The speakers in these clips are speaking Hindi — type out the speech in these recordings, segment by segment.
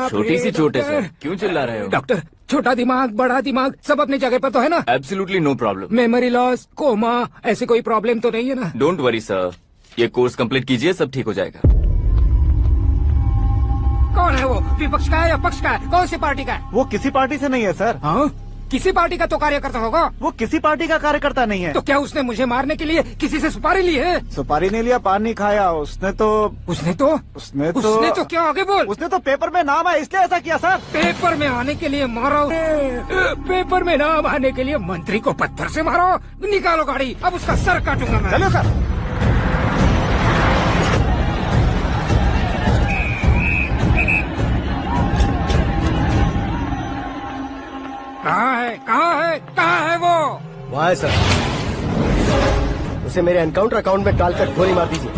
छोटी सी चोट है सर, क्यों चिल्ला रहे हो? डॉक्टर, छोटा दिमाग बड़ा दिमाग सब अपनी जगह पर तो है ना? Absolutely no problem. Memory loss, coma, ऐसी कोई प्रॉब्लम तो नहीं है ना? डोंट वरी सर, ये कोर्स कंप्लीट कीजिए, सब ठीक हो जाएगा। कौन है वो? विपक्ष का है या पक्ष का है? कौन सी पार्टी का है? वो किसी पार्टी से नहीं है सर। हाँ? किसी पार्टी का तो कार्यकर्ता होगा। वो किसी पार्टी का कार्यकर्ता नहीं है। तो क्या उसने मुझे मारने के लिए किसी से सुपारी ली है? सुपारी नहीं लिया, पान नहीं खाया। उसने तो क्या आगे बोल? उसने तो पेपर में नाम है इसलिए ऐसा किया सर। पेपर में आने के लिए मारो? पेपर में नाम आने के लिए मंत्री को पत्थर से मारो? निकालो गाड़ी, अब उसका सर काटूंगा मैं। चलो सर। कहाँ है वो? वहाँ है सर। उसे मेरे एनकाउंटर अकाउंट में डालकर गोली मार दीजिए।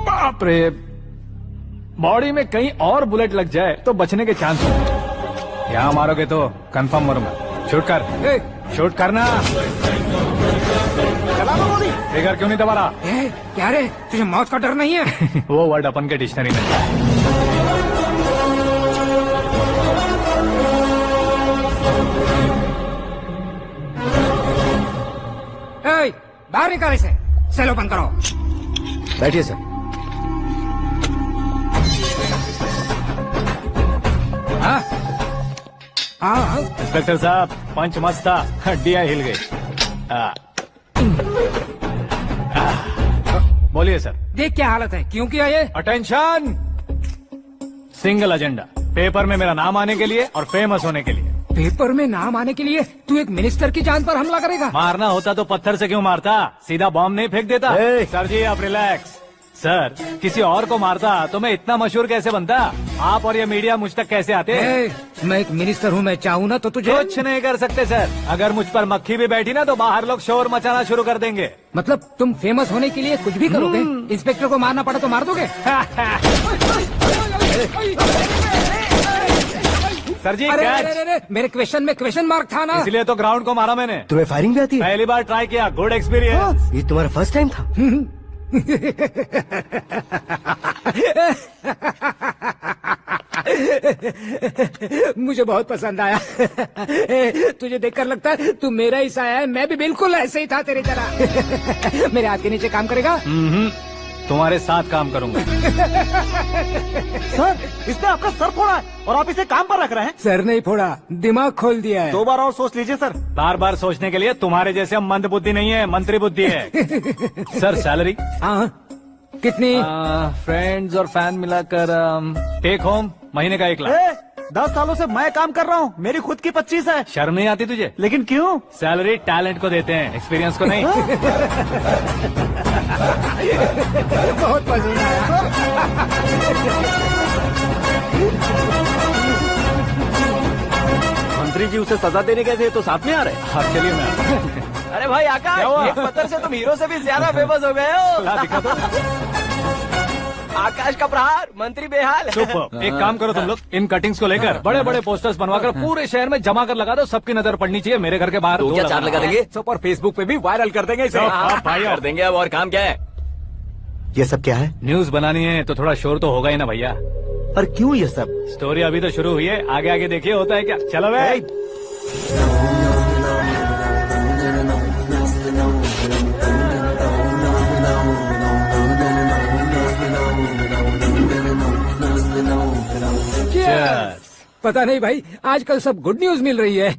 बाप रे, बॉडी में कहीं और बुलेट लग जाए तो बचने के चांस हो। यहाँ मारोगे तो कंफर्म मरूंगा। शूट कर, शूट करना। फिगर क्यों नहीं दबा रहा? क्या रे, तुझे मौत का डर नहीं है? वो वर्ड अपन के डिक्शनरी में। बाहर निकाल इसे, सेल ओपन करो। बैठिए सर। इंस्पेक्टर साहब, पंच मस्त था, हड्डियां हिल गई। बोलिए सर। देख क्या हालत है, क्यों किया ये? अटेंशन, सिंगल एजेंडा, पेपर में मेरा नाम आने के लिए और फेमस होने के लिए। पेपर में नाम आने के लिए तू एक मिनिस्टर की जान पर हमला करेगा? मारना होता तो पत्थर से क्यों मारता, सीधा बॉम्ब नहीं फेंक देता। सर जी आप रिलैक्स। सर, किसी और को मारता तो मैं इतना मशहूर कैसे बनता? आप और ये मीडिया मुझ तक कैसे आते? मैं एक मिनिस्टर हूँ, मैं चाहूँ ना तो तुझे कुछ नहीं कर सकते सर। अगर मुझ पर मक्खी भी बैठी ना तो बाहर लोग शोर मचाना शुरू कर देंगे। मतलब तुम फेमस होने के लिए कुछ भी करोगे? इंस्पेक्टर को मारना पड़ा तो मार दोगे? सर जी अरे, मेरे क्वेश्चन में क्वेश्चन मार्क था ना, इसलिए तो ग्राउंड को मारा मैंने। तुम्हें फायरिंग भी आती है? पहली बार ट्राई किया, गुड एक्सपीरियंस। ये तुम्हारा फर्स्ट टाइम था? मुझे बहुत पसंद आया। तुझे देखकर लगता है तू मेरा ही साया है। मैं भी बिल्कुल ऐसे ही था तेरी तरह। मेरे हाथ के नीचे काम करेगा? तुम्हारे साथ काम करूंगा। सर, इसने आपका सर फोड़ा है और आप इसे काम पर रख रहे हैं? सर नहीं फोड़ा, दिमाग खोल दिया है। 2 बार और सोच लीजिए सर। बार बार सोचने के लिए तुम्हारे जैसे मंद बुद्धि नहीं है, मंत्री बुद्धि है। Sir salary? हाँ, कितनी? फ्रेंड्स और फैन मिलाकर टेक होम महीने का 1 लाख। 10 सालों से मैं काम कर रहा हूँ, मेरी खुद की 25 है। शर्म नहीं आती तुझे? लेकिन क्यों? सैलरी टैलेंट को देते हैं, एक्सपीरियंस को नहीं। बहुत पसंद आया। मंत्री जी उसे सजा देने गए थे तो साथ में आ रहे? हाँ चलिए मैं। अरे भाई आकाश, एक पत्थर से तुम हीरो से भी ज्यादा फेमस हो गए हो। दिखा तो। आकाश का प्रहार, मंत्री बेहाल। सुपर। एक काम करो तुम लोग, इन कटिंग्स को लेकर बड़े बड़े पोस्टर्स बनवाकर पूरे शहर में जमा कर लगा दो। सबकी नजर पड़नी चाहिए मेरे घर के बाहर। तो क्या 4 लगा देंगे? और फेसबुक पे भी वायरल कर देंगे इसे। भाई कर देंगे। अब और काम क्या है? ये सब क्या है? न्यूज बनानी है तो थोड़ा शोर तो होगा ही ना भैया। पर क्यों ये सब? स्टोरी अभी तो शुरू हुई है, आगे आगे देखिए होता है क्या। चलो भाई। पता नहीं भाई, आजकल सब गुड न्यूज मिल रही है।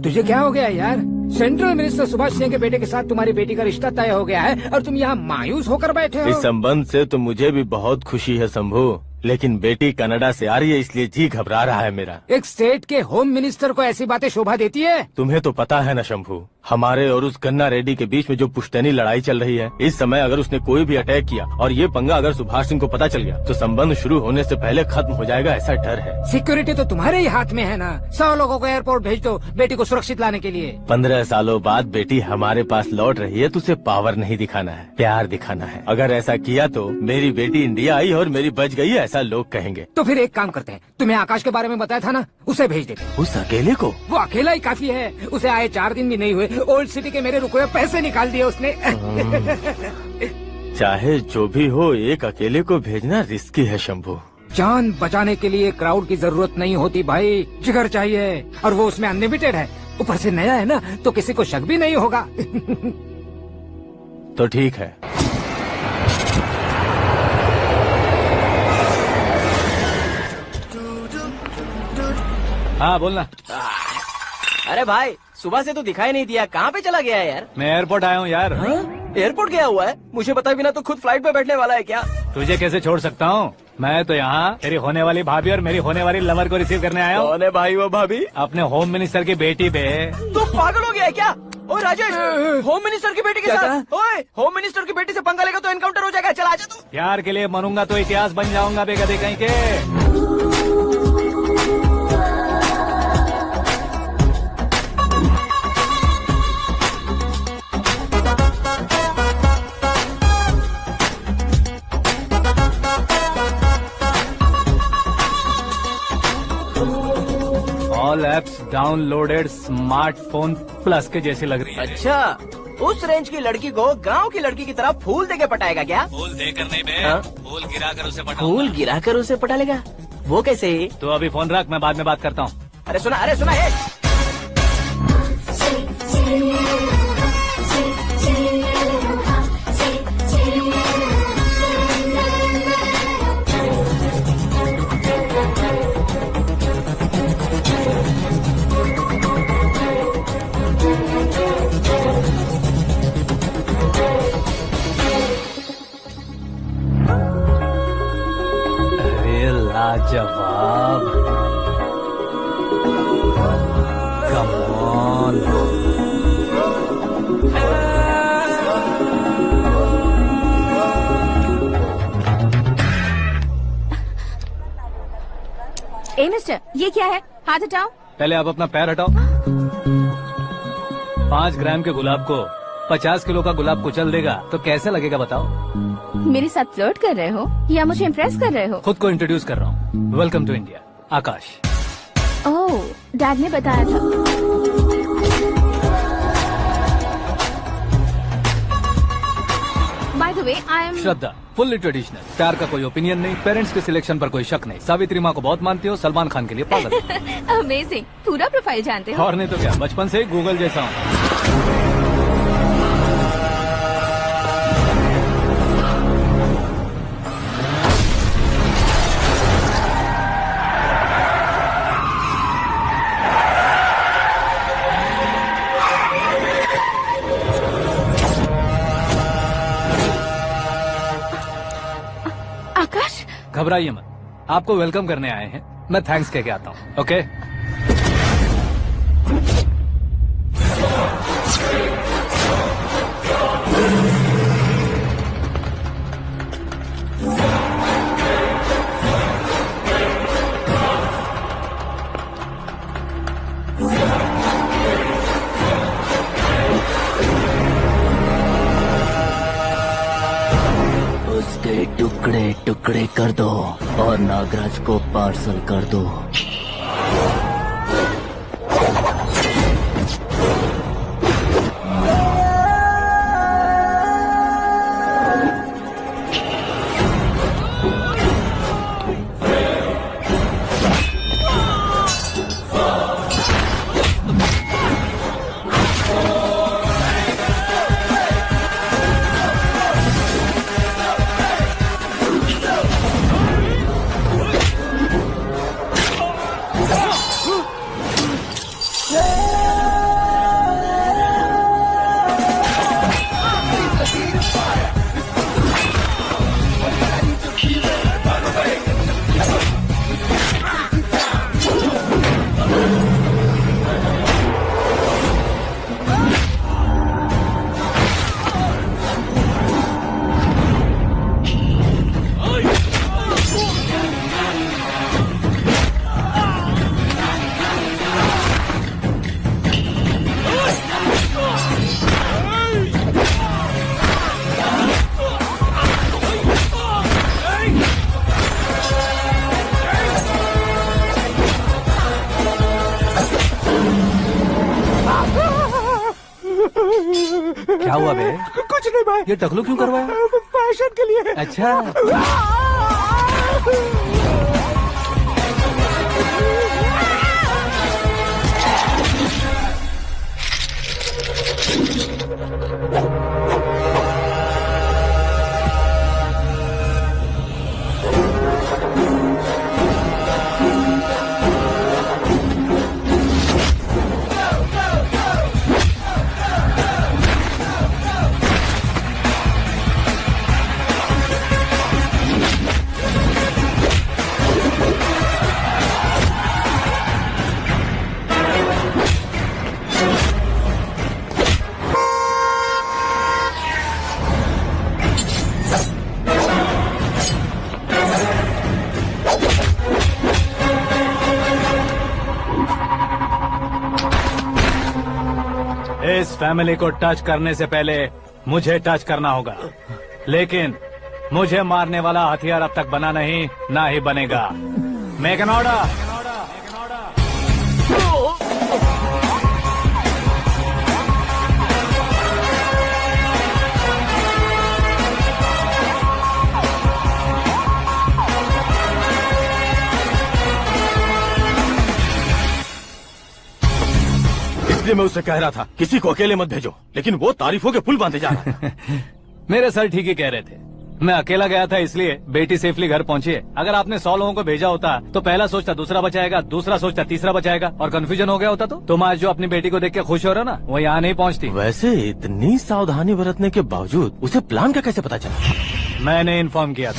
तुझे क्या हो गया यार? सेंट्रल मिनिस्टर सुभाष सिंह के बेटे के साथ तुम्हारी बेटी का रिश्ता तय हो गया है और तुम यहाँ मायूस होकर बैठे हो। इस संबंध से तो मुझे भी बहुत खुशी है शंभू, लेकिन बेटी कनाडा से आ रही है इसलिए जी घबरा रहा है मेरा। एक स्टेट के होम मिनिस्टर को ऐसी बातें शोभा देती है? तुम्हें तो पता है ना शंभू, हमारे और उस गन्ना रेड्डी के बीच में जो पुश्तैनी लड़ाई चल रही है, इस समय अगर उसने कोई भी अटैक किया और ये पंगा अगर सुभाष सिंह को पता चल गया तो संबंध शुरू होने से पहले खत्म हो जाएगा, ऐसा डर है। सिक्योरिटी तो तुम्हारे ही हाथ में है ना। 100 लोगों को एयरपोर्ट भेज दो बेटी को सुरक्षित लाने के लिए। 15 सालों बाद बेटी हमारे पास लौट रही है तो उसे पावर नहीं दिखाना है, प्यार दिखाना है। अगर ऐसा किया तो मेरी बेटी इंडिया आई और मेरी बच गई, ऐसा लोग कहेंगे। तो फिर एक काम करते हैं, तुम्हें आकाश के बारे में बताया था ना, उसे भेज देते हैं। उस अकेले को? वो अकेला ही काफी है। उसे आए 4 दिन भी नहीं हुए ओल्ड सिटी के मेरे रुके हुए पैसे निकाल दिए उसने। चाहे जो भी हो, एक अकेले को भेजना रिस्की है शंभू। जान बचाने के लिए क्राउड की जरूरत नहीं होती भाई, जिगर चाहिए, और वो उसमें अनलिमिटेड है। ऊपर से नया है ना, तो किसी को शक भी नहीं होगा। तो ठीक है। हाँ बोलना। अरे भाई, सुबह से तो दिखाई नहीं दिया, कहाँ पे चला गया है यार? मैं एयरपोर्ट आया हूँ यार। एयरपोर्ट गया हुआ है? मुझे बताए बिना तो खुद फ्लाइट पे बैठने वाला है क्या? तुझे कैसे छोड़ सकता हूँ? मैं तो यहाँ तेरी होने वाली भाभी और मेरी होने वाली लवर को रिसीव करने आया हूँ। कौन है भाई वो भाभी? अपने होम मिनिस्टर की बेटी पे। तू पागल हो गया है क्या? ओए राजेश, होम मिनिस्टर की बेटी के साथ? ओए, होम मिनिस्टर की बेटी से पंगा लेगा तो एनकाउंटर हो जाएगा। चल आजा तू। प्यार के लिए मरूंगा तो इतिहास बन जाऊंगा बेगदे कहीं के। All apps downloaded smartphone plus के जैसी लग रही है। अच्छा, उस रेंज की लड़की को गांव की लड़की की तरह फूल देके पटाएगा क्या? फूल देकर नहीं बे, हाँ? फूल गिराकर उसे फूल गिराकर उसे पटा लेगा? वो कैसे? तो अभी फोन रख, मैं बाद में बात करता हूँ। अरे सुना ए! अरे लाजवाब, कम ऑन। ए मिस्टर, ये क्या है? हाथ हटाओ। पहले आप अपना पैर हटाओ। 5 ग्राम के गुलाब को 50 किलो का गुलाब कुचल देगा तो कैसे लगेगा बताओ? मेरे साथ फ्लर्ट कर रहे हो या मुझे इम्प्रेस कर रहे हो? खुद को इंट्रोड्यूस कर रहा हूँ। Welcome to India, Akash. Oh, dad ने बताया था। By the way, I am Shraddha, fully traditional. प्यार का कोई ओपिनियन नहीं, पेरेंट्स के सिलेक्शन पर कोई शक नहीं। सावित्री माँ को बहुत मानती हो, सलमान खान के लिए पागल। अमेजिंग, पूरा प्रोफाइल जानते हो। और नहीं तो क्या, बचपन से ही गूगल जैसा हूँ। आकाश, घबराइए मत, आपको वेलकम करने आए हैं। मैं थैंक्स कह के आता हूँ। ओके? उसके टुकड़े टुकड़े कर दो और नागराज को पार्सल कर दो। क्या हुआ बे? कुछ नहीं भाई, ये टकलू क्यों करवाया? फैशन के लिए। अच्छा, इस फैमिली को टच करने से पहले मुझे टच करना होगा, लेकिन मुझे मारने वाला हथियार अब तक बना नहीं, ना ही बनेगा। Make an order. इसलिए मैं उससे कह रहा था किसी को अकेले मत भेजो, लेकिन वो तारीफों के पुल बांधे जा रहा था। मेरे सर ठीक ही कह रहे थे। मैं अकेला गया था इसलिए बेटी सेफली घर पहुंची है। अगर आपने 100 लोगों को भेजा होता तो पहला सोचता दूसरा बचाएगा, दूसरा सोचता तीसरा बचाएगा, और कंफ्यूजन हो गया होता तो तुम आज जो अपनी बेटी को देख के खुश हो रहे हो ना, वो यहाँ नहीं पहुंचती। वैसे इतनी सावधानी बरतने के बावजूद उसे प्लान का कैसे पता चला? मैंने इन्फॉर्म किया था।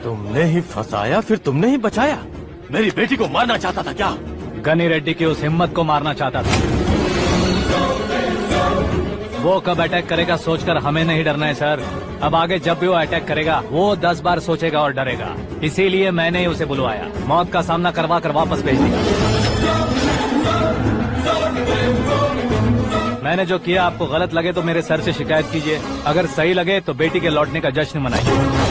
तुमने ही फंसाया, फिर तुमने ही बचाया। मेरी बेटी को मारना चाहता था क्या? गनी रेड्डी की उस हिम्मत को मारना चाहता था। वो कब अटैक करेगा सोचकर हमें नहीं डरना है सर। अब आगे जब भी वो अटैक करेगा वो 10 बार सोचेगा और डरेगा। इसीलिए मैंने ही उसे बुलवाया। मौत का सामना करवा कर वापस भेज दिया। मैंने जो किया आपको गलत लगे तो मेरे सर से शिकायत कीजिए, अगर सही लगे तो बेटी के लौटने का जश्न मनाइए।